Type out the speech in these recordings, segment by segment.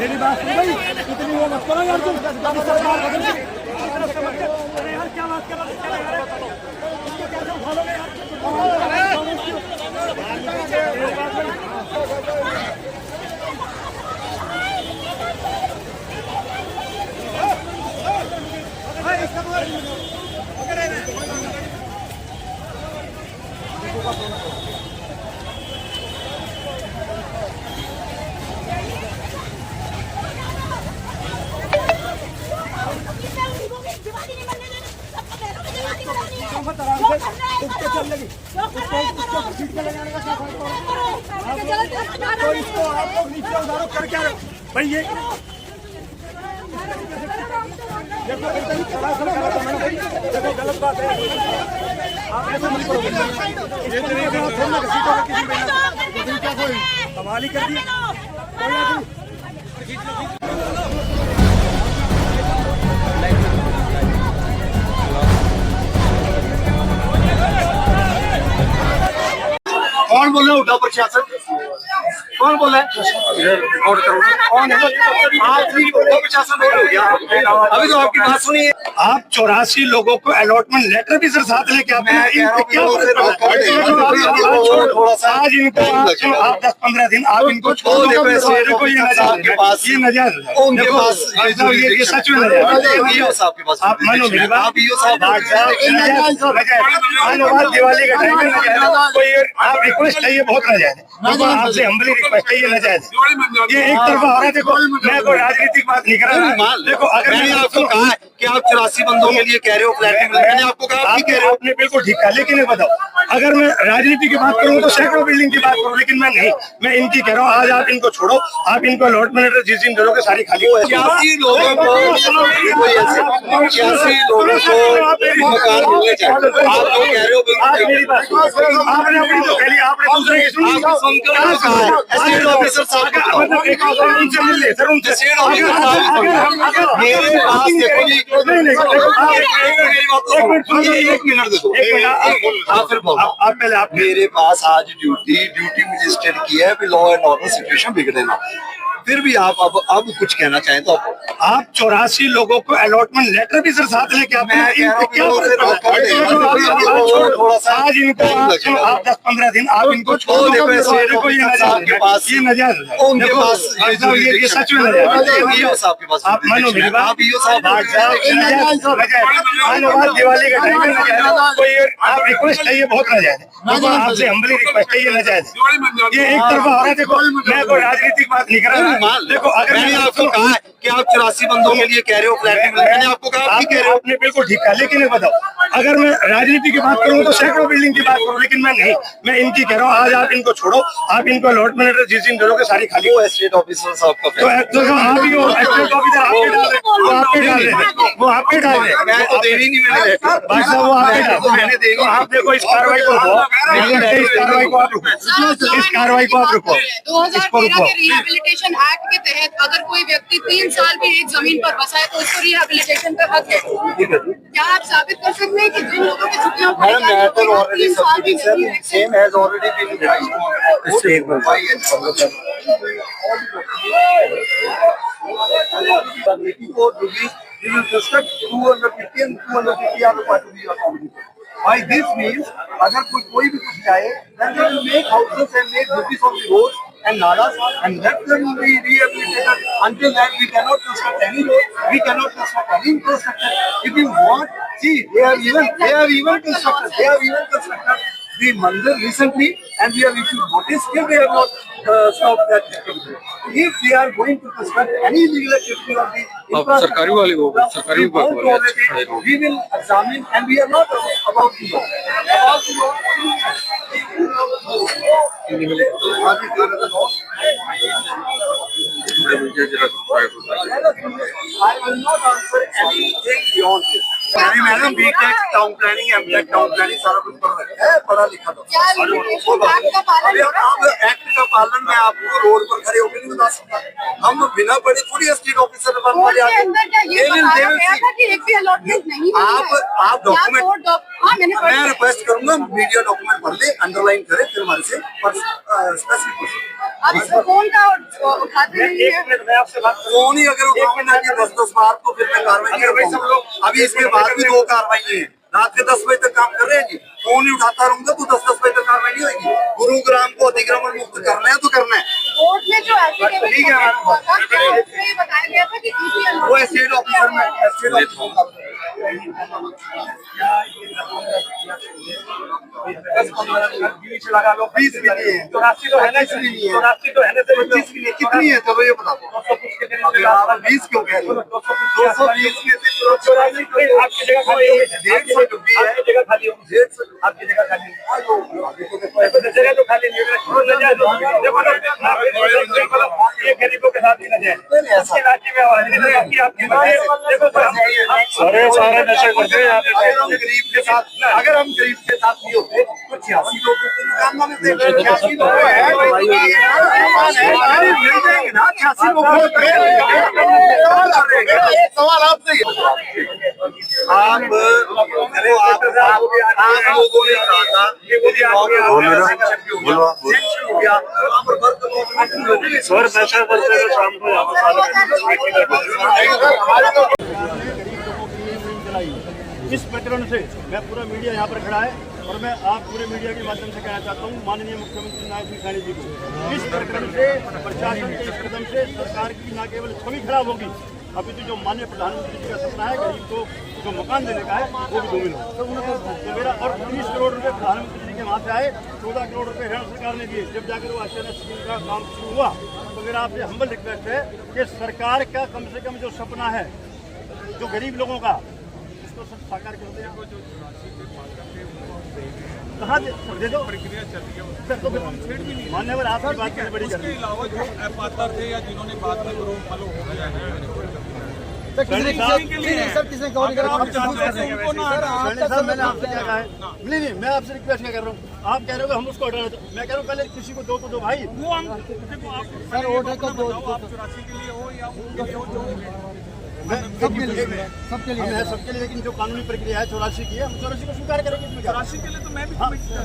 मेरी बात सुन भाई, इतनी वो मत करो यार तुम। सरकार बदल गई। अरे यार क्या बात कर रहे हो? इसको कैसे उठाओगे यार? इसको आप लोग नीचे उतारो कर क्या भाई ये देखो गलत बात है। आप ऐसा नहीं करोगे। इस तरीके से आप थोड़ा किसी को किसी क्या कोई कमाल ही कर दी। कौन बोल रहे हो? उठा प्रशासन कौन बोल रहा है? रिकॉर्ड करो। कौन है? आप नहीं बोल रहे, प्रशासन बोल रहे हो। अभी तो आपकी बात सुनी है। आप 84 लोगों को अलॉटमेंट लेटर भी सर साथ लेके आते हैं। आज इनको आप 10-15 दिन आप इनको छोड़ दो। देखो ये नजायज, ये नजायज उनके पास ये सच में नजायज। आप मानो मेरी बात, दिवाली का टाइम है, कोई आप रिक्वेस्ट है, ये बहुत नजायज है। आपसे हम्बली रिक्वेस्ट है, ये नजायज है। ये एक तरफा हो रहा है। देखो मैं कोई राजनीतिक बात नहीं कर रहा। देखो अगर मैंने आपको कहा है कि आप 84 बंदों के लिए कह रहे हो फ्लैट, मैंने आपको कहा आप कह रहे हो। आपने बिल्कुल ठीक कहा, लेकिन ये बताओ अगर मैं राजनीति की बात करूँ तो सैकड़ों बिल्डिंग की बात करूँ, लेकिन मैं नहीं, मैं इनकी कह रहा हूँ। आज आप इनको छोड़ो, आप इनको अलॉटमेंट जिस दिन करोगे सारी खाली। 86 लोगों को 86 लोगों को मकान मिलने चाहिए। आप जो कह रहे हो मेरी बात आपने अपनी तो कह ली, आपने दूसरे की सुनी। एस्टेट ऑफिसर साहब का उनसे मिल ले सर, उनसे मेरे पास देखो जी, एक मिनट दे दो, आप फिर बोलो। आप पहले आप मेरे पास आज ड्यूटी मजिस्ट्रेट की है, लॉ एंड ऑर्डर सिचुएशन बिगड़े ना। फिर भी आप अब कुछ कहना चाहें तो आप 84 लोगों को अलॉटमेंट लेटर भी सर साथ लेके आते हैं। आज इनको आप 10-15 दिन आप इनको छोड़ दो। देखो ये नजायज, ये नजायज है। उनके पास ये सच में नजायज। आप मानो मेरी बात, दिवाली का टाइम है, कोई आप रिक्वेस्ट है, ये बहुत नजायज है। आपसे हम्बली रिक्वेस्ट है, ये नजायज है। ये एक तरफा हो रहा है। देखो मैं कोई राजनीतिक बात नहीं कर रहा। देखो अगर मैंने आपको कहा है कि आप 84 बंदों के लिए कह रहे हो फ्लैट, मैंने आपको कहा आप कह रहे हो। आपने बिल्कुल ठीक कहा, लेकिन ये बताओ अगर मैं राजनीति की बात करूँ तो सैकड़ों बिल्डिंग की बात करूँ, लेकिन मैं नहीं, मैं इनकी कह रहा हूँ। आज आप इनको छोड़ो, आप इनको अलॉटमेंट जिस दिन करोगे सारी खाली। वो एस्टेट ऑफिसर साहब का तो आप ही हो, एस्टेट ऑफिसर आप पे डाल रहे, वो आप पे डाल रहे। मैं तो देनी नहीं, मैंने भाई साहब वो आप पे डाल, मैंने देनी। आप देखो इस कार्रवाई को रुको, इस कार्रवाई को आप रुको, इस कार्रवाई को आप रुको, इसको 2013 रुको। के रिहेबिलिटेशन एक्ट के तहत अगर कोई व्यक्ति 3 साल भी एक जमीन पर बसा है तो उसको रिहेबिलिटेशन का हक है। क्या आप साबित कर सकते हैं कि जिन लोगों की छुट्टियां By this means, अगर कोई भी कुछ चाहे, then they will make houses and make duties on the roads and nalas and let them be rehabilitated. Until that, we cannot construct any road, we cannot construct any infrastructure. If you want, see, they have even constructed the mandir recently, and we have issued notice. Still, they have not stopped that activity. If they are going to construct any illegal activity on the सरकारी वाले वो सरकारी विभाग वाले we will examine, and we are not about to know. I will not answer anything beyond this. Madam BTech town planning, MTech town planning सारा कुछ है, पढ़ा लिखा था। अब एक्ट का पालन मैं आपको रोड पर खड़े होकर नहीं बता सकता। हम बिना पढ़े थोड़ी स्टेट ऑफिसर बन वाले आप डॉक्यूमेंट, मैं रिक्वेस्ट करूंगा मीडिया डॉक्यूमेंट भर ले, अंडरलाइन करे, फिर हमारे से स्पेसिफिक क्वेश्चन आप फोन का उठाते नहीं है। मैं आपसे बात फोन ही अगर उठाऊंगा कि 10-10 बार तो फिर मैं कार्रवाई नहीं करूंगा। अभी इसके बाद भी 2 कार्रवाई है, रात के 10 बजे तक काम कर रहे हैं जी। फोन ही उठाता रहूंगा तो 10-10 बजे तक कार्रवाई नहीं होगी। गुरुग्राम को अतिक्रमण मुक्त करना है तो करना है। कोर्ट में जो एफिडेविट ठीक है मैम। हुआ था, क्या उसमें बताया गया था कि वो एस्टेट ऑफिसर में एस्टेट ऑफिसर 10-15 लगा लो, 20 भी नहीं है, 84 तो है ना, 25 भी नहीं है, 84 तो है ना, 25 भी नहीं है, कितनी है चलो ये बता दो। 20 क्यों कह रही हो? 220 में से 84 आपकी जगह खाली होगी, 150 डुब्बी है, आपकी जगह खाली होगी, 150 आपकी जगह खाली होगी, जगह तो खाली नहीं है। देखो ना, ये गरीबों के साथ ही न जाए, उसके इलाके में आवाज नहीं आपकी आपकी देखो अरे सारे नशे करते हैं। अगर हम गरीब के साथ नहीं होते तो 86 लोग मुकाम में देते, 86 लोग मिल जाएंगे ना, 86 लोग सवाल आपसे आप लोगों ने कहा था सर नशा करते हैं शाम को इस प्रकरण से मैं पूरा मीडिया यहाँ पर खड़ा है और मैं आप पूरे मीडिया के माध्यम से कहना चाहता हूँ माननीय मुख्यमंत्री नायब सिंह साहनी जी को, इस प्रकरण से प्रशासन के इस कदम से सरकार की न केवल छवि खराब होगी, अभी तो जो माननीय प्रधानमंत्री जी का सपना है गरीब को जो मकान देने का है वो भी डूबिल हो। तो मेरा और 30 करोड़ रुपए प्रधानमंत्री जी के वहाँ से आए, 14 करोड़ रुपए हरियाणा सरकार ने दिए। जब जाकर वो आश्चर्य स्कीम का काम शुरू हुआ तो मेरा आपसे हम्बल रिक्वेस्ट है कि सरकार का कम से कम जो सपना है जो गरीब लोगों का उसको सब साकार कर दे। कहाँ दे दो, प्रक्रिया चल रही है सर तो छेड़ भी नहीं। मान्यवर आपकी बात करनी बड़ी उसके अलावा जो एफआईआर थे या जिन्होंने बाद में ग्रुप फॉलो हो गया है मैंने आपसे क्या कहा है? नहीं मैं आपसे रिक्वेस्ट क्या कर रहा हूँ, आप कह रहे हो हम उसको हटाना, मैं कह रहा हूँ पहले किसी को दो तो दो भाई। वो हम देखो आप सर ऑर्डर का दो आप 84 के लिए हो या उनके लिए हो जो सबके लिए, लेकिन जो कानूनी प्रक्रिया है 84 की है, हम 84 को स्वीकार करेंगे। 84 के लिए तो मैं भी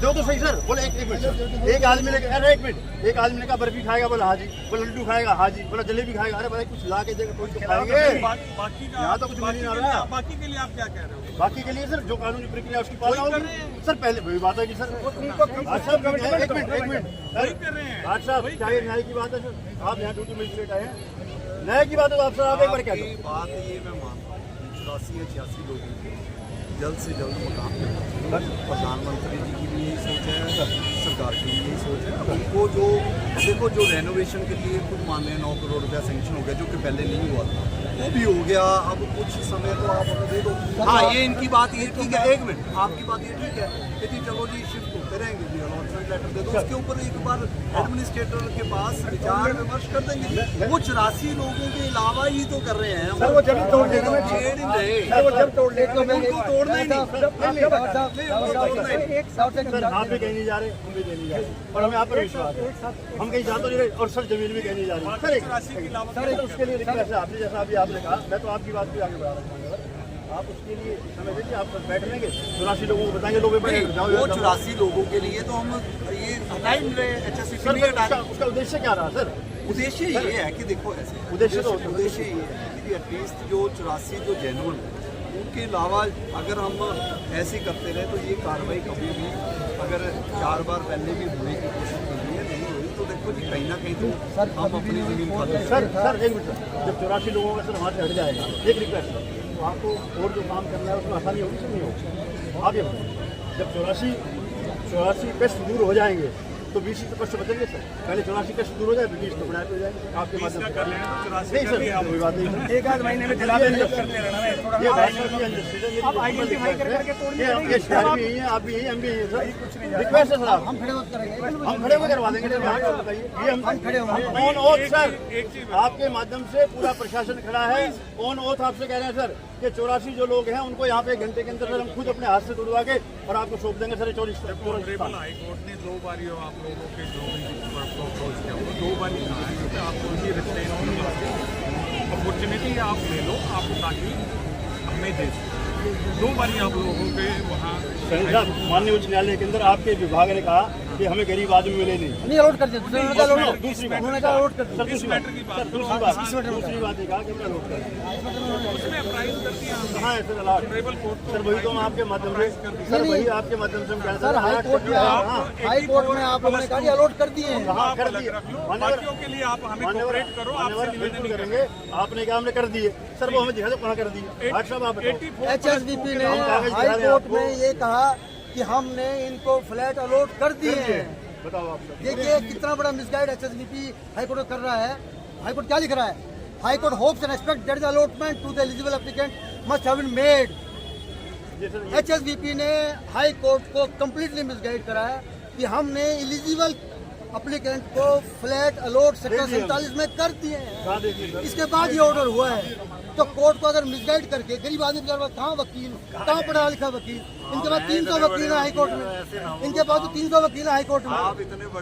दो तो सही सर बोले। एक मिनट, एक आदमी ने अरे एक मिनट, एक आदमी ने कहा बर्फी खाएगा, बोला हाँ जी, बोला लड्डू खाएगा हाँ जी, बोला जलेबी खाएगा, अरे भाई कुछ ला के देगा कोई तो खाएंगे, बाकी यहाँ तो कुछ मिल नहीं रहा है। बाकी के लिए आप क्या कह रहे हो? बाकी के लिए सर जो कानूनी प्रक्रिया उसकी पालना होगी सर। पहले वही बात है कि सर एक मिनट आज साहब क्या ये न्याय की बात है सर? आप यहाँ ड्यूटी मजिस्ट्रेट आए हैं, न्याय की बात है तो आप सर आप एक बार क्या करें? बात ये मैं मानता हूँ 84 या 86 लोगों को जल्द से जल्द मकान मिलना, प्रधानमंत्री जी की भी यही सोच है, सरकार की भी यही सोच है। उनको जो देखो जो रेनोवेशन के लिए कुछ मान लें 9 करोड़ रुपया सेंक्शन हो गया जो कि पहले नहीं हुआ था, वो भी हो गया। अब कुछ समय तो आप हमें दे दो। हाँ ये इनकी बात ये ठीक है, एक मिनट आपकी बात ये ठीक है यदि चलो जी शिफ्ट होते रहेंगे जी अलॉटमेंट लेटर दे दो, उसके ऊपर एक बार एडमिनिस्ट्रेटर के पास विचार विमर्श कर देंगे। वो 84 लोगों के अलावा ही तो कर रहे हैं, वो जब तोड़ देना छेड़ ही रहे, वो जब तोड़ देना उनको तोड़ना ही नहीं। आप भी कहीं नहीं जा रहे, हम भी कहीं नहीं जा रहे और हमें आप पर विश्वास है, हम कहीं जा तो नहीं रहे और सर जमीन भी कहीं नहीं जा रही सर उसके लिए रिक्वेस्ट है आपने जैसा अभी आपने कहा, मैं तो आपकी बात भी आगे बढ़ा रहा हूँ। आप उसके लिए समय दीजिए, आप सब बैठ लेंगे 84 लोगों को बताएंगे लोग वो 84 लोगों के लिए तो हम ये हटा ही नहीं रहे, HSCC नहीं हटा रहे। उसका उद्देश्य क्या रहा सर? उद्देश्य ये है कि देखो ऐसे उद्देश्य ये है कि एटलीस्ट जो 84 जो जेन्युइन उनके अलावा अगर हम ऐसे करते रहे तो ये कार्रवाई कभी भी अगर 4 बार पहले भी होने की कोशिश की है नहीं हुई तो देखो जी कहीं ना कहीं तो हम अपनी जमीन खाते। सर एक मिनट, जब 84 लोगों का सर वहाँ से हट जाएगा, एक रिक्वेस्ट है तो आपको और जो काम करना है उसमें आसानी होगी कि नहीं होगी? आप ये बताइए, जब 84 कष्ट दूर हो जाएंगे तो 20 तो कष्ट बचेंगे सर। पहले 84 कष्ट दूर हो जाए 20 तो बनाए हो जाएंगे आपके माध्यम से। नहीं सर कोई बात नहीं, एक आध महीने में ये भाई आप आइडेंटिफाई करके शहर भी है, आप भी है, हम भी है सर। रिक्वेस्ट है सर, हम खड़े होकर करवा देंगे। ये हम खड़े होंगे ऑन ओथ सर, आपके माध्यम से पूरा प्रशासन खड़ा है ऑन ओथ। आपसे कह रहे हैं सर कि 84 जो लोग हैं उनको यहाँ पे 1 घंटे के अंदर सर हम खुद अपने हाथ से तोड़वा के और आपको सौंप देंगे सर। 24 हाईकोर्ट ने 2 बार आप लोगों के जो अप्रोच किया वो 2 बार ही कहा है कि आपको भी रिस्टेन अपॉर्चुनिटी आप ले लो, आप ताकि हमें दे 2 बार आप लोगों के वहाँ माननीय उच्च न्यायालय के अंदर आपके विभाग ने कहा कि हमें गरीब आदमी मिले नहीं। अलॉट कर दिया, दूसरे ने अलॉट दूसरी बात उन्होंने कहा अलॉट कर दिया। सर, दूसरी बात ये कहा कि हमने अलॉट कर दिया। उसमें प्राइस कर दिया कहाँ है sir allot? Tribal court sir वही तो हम आपके माध्यम से सर वही आपके माध्यम से हम कह रहे हैं सर हाई कोर्ट में हाई कोर्ट में आप लोगों ने कहा कि अलॉट कर दिए हैं। हाँ कर दिए। बाकियों के लिए आप हमें कोऑपरेट करो, आपसे निवेदन बिल्कुल करेंगे। आपने कहा हमने कर दिए सर, वो हमें दिखा दो कहाँ कर दिए। आज साहब आप बताओ। 84 HSBP ने हम कागज दिखा हाई रहे हैं कोर्ट आपको। में ये कहा कि हमने इनको फ्लैट अलॉट कर दिए हैं। बताओ आप सर। देखिए कितना बड़ा मिसगाइड HSBP हाई कोर्ट कर रहा है। हाई कोर्ट क्या लिख रहा है? High court hopes and expect that the allotment to the eligible applicant must have been made. जी सर, HSBP ने हाई कोर्ट को कंप्लीटली मिसगाइड करा है कि हमने एलिजिबल एप्लीकेंट को फ्लैट अलॉट सेक्टर 47 में कर दिए हैं। कहाँ देखिए सर। इसके बाद ये ऑर्डर हुआ है। तो कोर्ट को अगर मिसगाइड करके गरीब आदमी के पास कहाँ वकील, कहाँ पढ़ा लिखा वकील? इनके पास 300 वकील है हाई कोर्ट में, इनके पास तो 300 वकील है हाई कोर्ट में।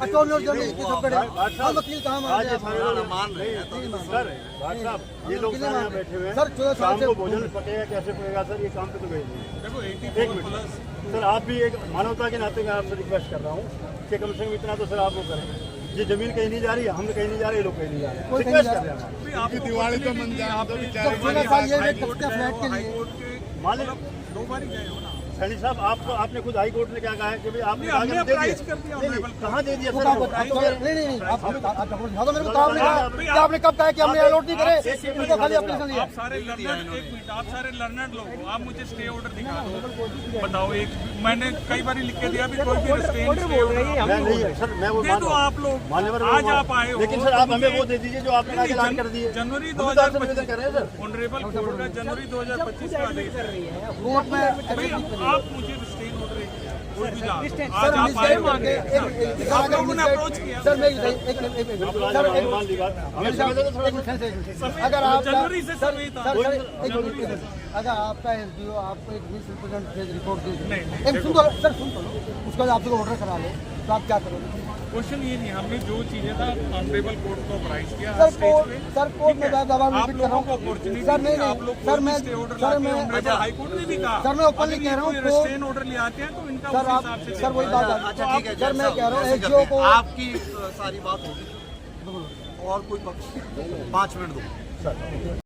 अटॉर्नी जनरल इसके सब बड़े अब वकील कहाँ मान आज रहे ये हैं? सारे लोग मान रहे हैं तो सर भाई साहब ये लोग कितने यहाँ मान बैठे हुए हैं सर, 14 साल शाम से- को भोजन पकेगा कैसे पकेगा सर, ये काम पे तो गए नहीं। देखो एक 84 मिनट प्लस सर, आप भी एक मानवता के नाते मैं आपसे रिक्वेस्ट कर रहा हूँ कि कम से कम इतना तो सर आप लोग करें। ये जमीन कहीं नहीं जा रही, हम कहीं नहीं जा रहे, ये लोग कहीं नहीं जा रहे। कोई कहीं रिक्वेस्ट नहीं कर जा रहे हैं हम। भी आपको दिवाली का मंजर आप तो 16 साल ये वेट करते हैं फ्लैट के लिए। कोर्ट के मालिक दो बार ही गए हो ना। सैनी साहब आपको आपने खुद हाई कोर्ट ने क्या कहा है कि भाई आपने नहीं, हमने कागज दे प्राइस दिए। कर दिया नहीं, available। कहाँ दे दिया वो सर कहाँ वो? पर- नहीं आप दिखा दो मेरे को। कहाँ आपने कहा कि आपने कब कहा कि हमने अलॉट नहीं करे? इनको खाली एप्लीकेशन दिया। आप सारे लर्नर्ड एक मिनट आप सारे लर्नर्ड लोग हो, आप मुझे स्टे ऑर्डर दिखा दो। बताओ एक मैंने कई बार लिख के दिया भी कोई भी रिस्ट्रेन स्टे ऑर्डर मैं नहीं सर, मैं वो दे मान दो रहा हूँ। आप लोग। मान्यवर आज लोग आप आए हो लेकिन सर तो आप हमें मुझे- वो दे दीजिए जो आपने नहीं, ऐलान कर दिए। जनवरी हम तो आपसे निवेदन कर रहे हैं सर। 2025 ऑनरेबल कोर्ट का जनवरी 2025 का आदेश है। कोर्ट में भाई आप मुझे रिस्ट्रेन ऑर्डर कोई भी जा आज सर आप आए मिसगाइड हो मांगे आप लोगों ने अप्रोच किया। सर मैं एक बिल्कुल आज हमारे मान ली बात। हमें समझ दो थोड़ा। अगर आप जनवरी से समय था। अगर आपका एसडीओ आपको एक मिस रिप्रेजेंट रिपोर्ट दे दे, नहीं, एक सुन तो सर सुन तो लो, उसके बाद आपको ऑर्डर करा ले तो आप क्या करोगे? क्वेश्चन ये नहीं, हमने जो चीजें था ऑनरेबल कोर्ट को प्राइस किया सर स्टेज कोर्ट पे। सर कोर्ट में ठीक है, दबाव आप रिपीट कर रहा लोगों को हूँ अपॉर्चुनिटी सर। नहीं आप लोग सर मैं स्टे ऑर्डर सर लाके मैं ऑनरेबल हाई कोर्ट ने भी कहा सर मैं ओपनली कह रहा हूँ कोर्ट रिस्ट्रेन ऑर्डर ले आते हैं तो इनका सर उस आप हिसाब से सर वही बात है। अच्छा ठीक है सर मैं कह रहा हूँ ऐसे एसडीओ करते को हैं। आपकी सारी बात होगी और कोई पक्ष 5 मिनट दो।